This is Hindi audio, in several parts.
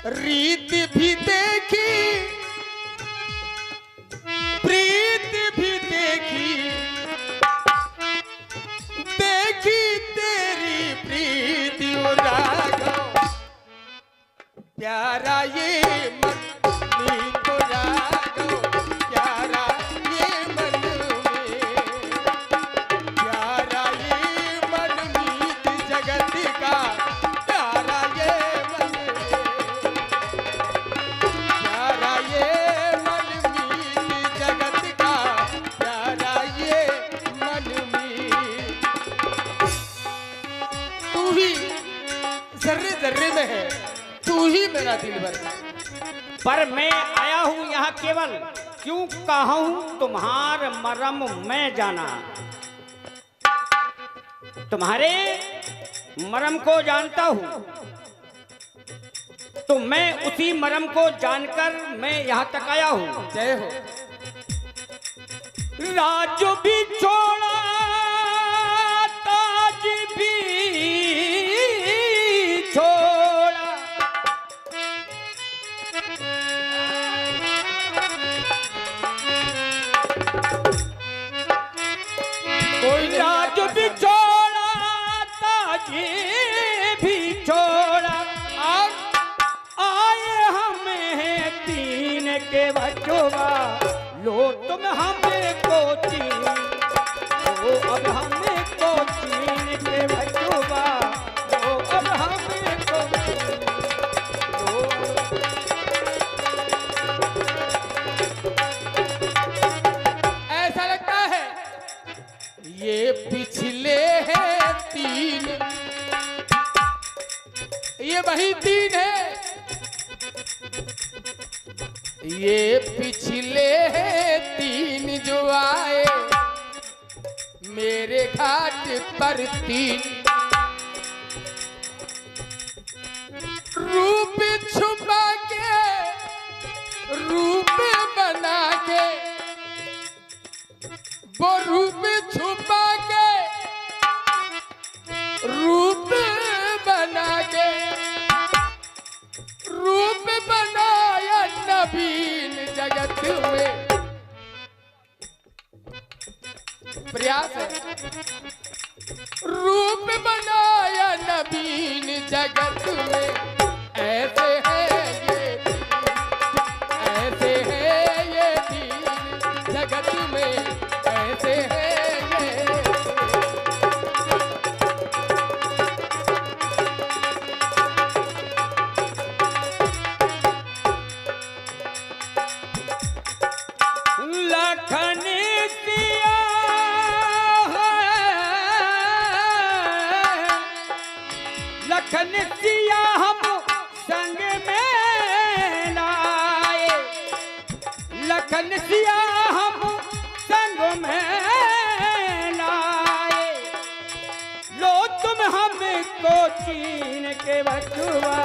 रीत भी देखी, प्रीत भी देखी, देखी तेरी प्रीति राघव, प्यारा ये मन तो राघव, प्यारा ये मन में, प्यारा ये मन मीत जगत का, प्यारा ये मन में, प्यारा ये मन मीत जगत का, प्यारा ये मन में। तू ही जर्रे जर्रे में है, तू ही मेरा दिलबर। पर मैं आया हूँ यहाँ केवल क्यों कहूँ तुम्हार मरम मैं जाना। तुम्हारे मरम को जानता हूँ, तो मैं उसी मरम को जानकर मैं यहाँ तक आया हूँ। जय हो। राज भी छोड़ा, ताज भी छोड़ा, कोई राज भी छोड़ा, ताज भी छोड़ा, अब आए हमें तीन के बचोगा, लो तुम हमें को चीन, लो अब हमें को चीन के बचोगा, लो अब हमें को चीन, लो। ऐसा लगता है ये पिछले हैं तीन, ये वही तीन है, ये पिछले हैं तीन जो आए मेरे घाट पर तीन, रूप छुपा के रूप बना के, वो रूप छुपा के रूप बना के, रूप बनाया नवीन जगत में। प्रयास है। रूप बनाया नवीन जगत में, ऐसे है ये दीन, ऐसे है ये दीन जगत में, ऐसे है ये। लखन सिया है, लखन सिया हम संग में लाए, लखन सिया हम संग में लाए, लो तुम हमको चीन के बचुआ,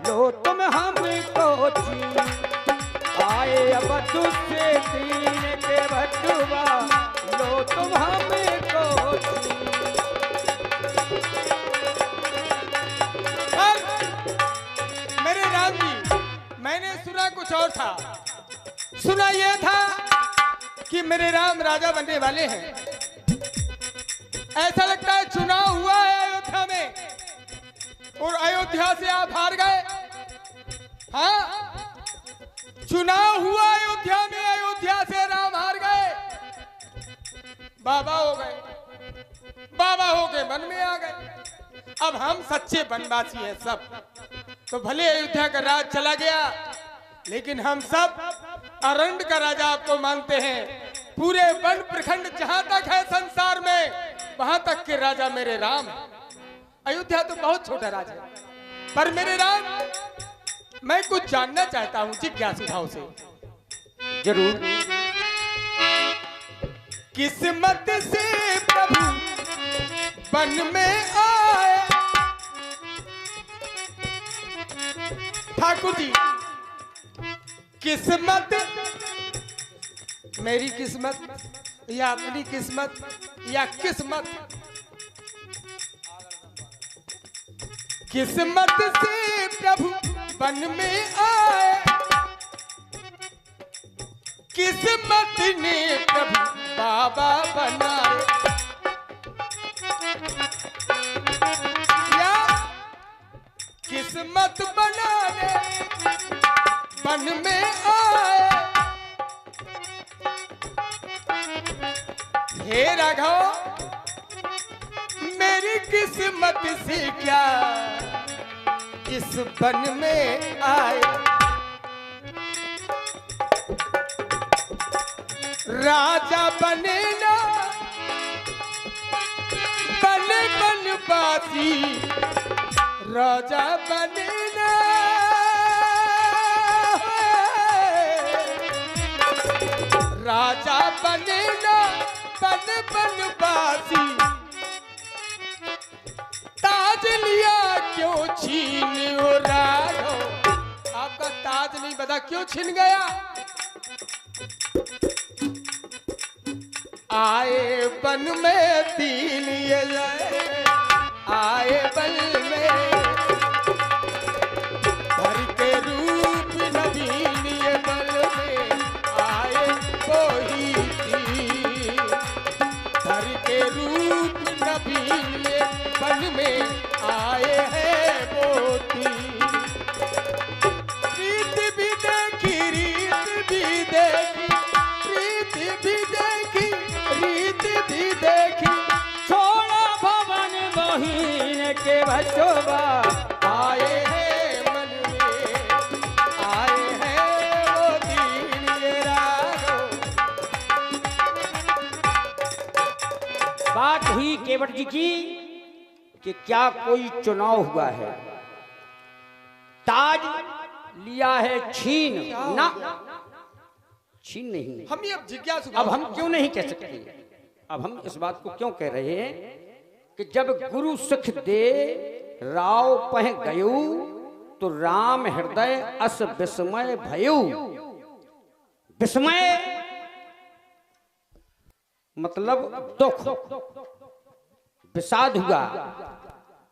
लो तुम हमको चीन, आए अब तुझसे तीन के बचुआ, लो तुम हमको चीन। पर मेरे राम जी, मैंने सुना कुछ और था। सुना यह था कि मेरे राम राजा बनने वाले हैं। ऐसा लगता है चुनाव हुआ है अयोध्या में और अयोध्या से आप हार गए। हाँ, चुनाव हुआ अयोध्या में, अयोध्या से राम हार गए, बाबा हो गए, बाबा हो गए वन में आ गए। अब हम सच्चे वनवासी हैं सब। तो भले अयोध्या का राज चला गया, लेकिन हम सब अरण्य का राजा आपको मानते हैं। पूरे वन प्रखंड जहां तक है संसार में, वहां तक के राजा मेरे राम हैं। अयोध्या तो बहुत छोटा राजा है, पर मेरे राम, मैं कुछ जानना चाहता हूं जिज्ञासु भाव से। जरूर। किस्मत से प्रभु वन में आए, ठाकुर जी, किस्मत, मेरी किस्मत या अपनी किस्मत या किस्मत, किस्मत से प्रभु वन में आए, किस्मत ने प्रभु बाबा बनाए। या किस्मत बनाने वन में आए। हे राघव मेरी किस्मत से क्या इस वन में आए। राजा बने ना बने बनवासी, राजा बने ना राजा बने ना बन बनवासी। ताज लिया क्यों छीन हो राघव, आपका ताज नहीं बता क्यों छिन गया। आए वन में तीन ये जाए, आए वन में भर के रूप नवीन ये बल में आए वही थी। भर के रूप नवीन ये बल में आए हैं वो थी। रीत भी देखी, रीत भी देखी, रीत भी देखी, रीत भी देखी। छोड़ा भवन बहिन के बचोबा, आए हैं मन में, आए हैं वो दीन ये राघव। बात हुई केवट जी की कि क्या कोई चुनाव हुआ है, ताज लिया है छीन ना, छीन नहीं। हम ये अब जिज्ञासु, अब हम क्यों नहीं कह सकते, अब हम इस बात को क्यों कह रहे हैं कि जब गुरु सुख दे राव पह गयु, तो राम हृदय अस विस्मय भयु। विस्मय मतलब दुख, विषाद हुआ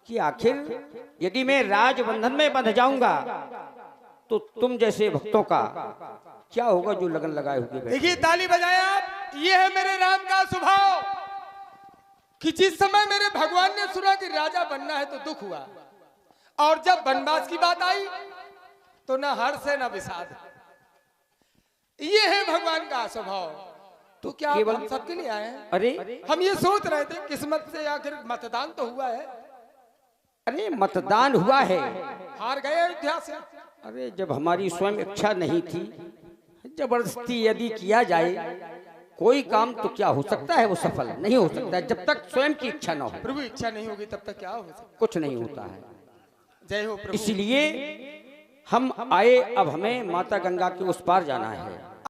कि आखिर यदि मैं राजबंधन में बंध जाऊंगा तो तुम जैसे भक्तों का क्या होगा जो लगन लगाए हुए। देखिए ताली बजाए आप, ये है मेरे राम का स्वभाव कि जिस समय मेरे भगवान ने सुना कि राजा बनना है तो दुख हुआ, और जब वनवास की बात आई तो ना हर्ष है ना विषाद। ये है भगवान का स्वभाव। तो क्या केवल हम सबके लिए आए हैं? अरे हम ये सोच रहे थे किस्मत से आखिर मतदान तो हुआ है। अरे मतदान हुआ है, हार गए अयोध्या से। अरे जब हमारी स्वयं इच्छा नहीं थी, जबरदस्ती यदि किया जाए कोई काम तो क्या हो सकता है, वो सफल नहीं हो सकता है जब तक स्वयं की इच्छा ना हो। प्रभु इच्छा नहीं होगी तब तक क्या हो सकता, कुछ नहीं होता है। जय हो प्रभु। इसलिए हम आए, अब हमें माता गंगा के उस पार जाना है।